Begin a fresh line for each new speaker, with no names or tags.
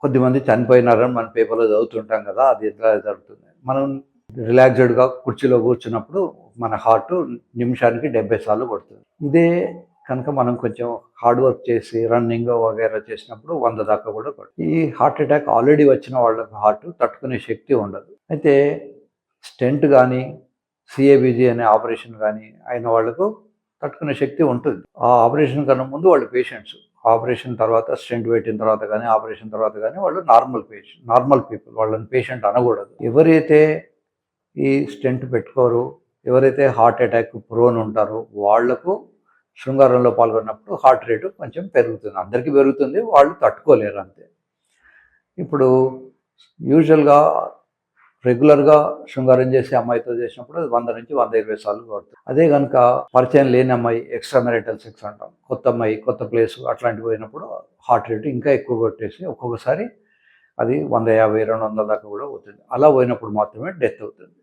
కొద్దిమంది చనిపోయినారని మన పేపర్లో చదువుతుంటాం కదా, అది ఎట్లా జరుగుతుంది. మనం రిలాక్స్డ్గా కుర్చీలో కూర్చున్నప్పుడు మన హార్ట్ నిమిషానికి 70 సార్లు కొడుతుంది. ఇదే కనుక మనం కొంచెం హార్డ్ వర్క్ చేసి రన్నింగ్ వగైరా చేసినప్పుడు 100 దాకా కూడా కొడుతుంది. ఈ హార్ట్ అటాక్ ఆల్రెడీ వచ్చిన వాళ్ళకి హార్ట్ తట్టుకునే శక్తి ఉండదు. అయితే స్టెంట్ కానీ సిఏబిజీ అనే ఆపరేషన్ కానీ అయిన వాళ్ళకు తట్టుకునే శక్తి ఉంటుంది. ఆ ఆపరేషన్ కన్నా ముందు వాళ్ళు పేషెంట్స్, ఆపరేషన్ తర్వాత స్టెంట్ పెట్టిన తర్వాత కానీ ఆపరేషన్ తర్వాత కానీ వాళ్ళు నార్మల్ పీపుల్, వాళ్ళని పేషెంట్ అనకూడదు. ఎవరైతే ఈ స్టెంట్ పెట్టుకోరు, ఎవరైతే హార్ట్ అటాక్ ప్రోన్ ఉంటారో వాళ్లకు శృంగారంలో పాల్గొన్నప్పుడు హార్ట్ రేటు కొంచెం పెరుగుతుంది. అందరికీ పెరుగుతుంది, వాళ్ళు తట్టుకోలేరు అంతే. ఇప్పుడు యూజువల్గా రెగ్యులర్గా శృంగారం చేసే అమ్మాయితో చేసినప్పుడు అది 100 నుంచి 120 సార్లు కొడుతుంది. అదే కనుక పరిచయం లేని అమ్మాయి, ఎక్స్ట్రా మ్యారిటల్ సెక్స్ అంటాం, కొత్త అమ్మాయి కొత్త ప్లేసు అట్లాంటివి పోయినప్పుడు హార్ట్ రేటు ఇంకా ఎక్కువ కొట్టేసి ఒక్కొక్కసారి అది 150, 200 దాకా కూడా పోతుంది. అలా పోయినప్పుడు మాత్రమే డెత్ అవుతుంది.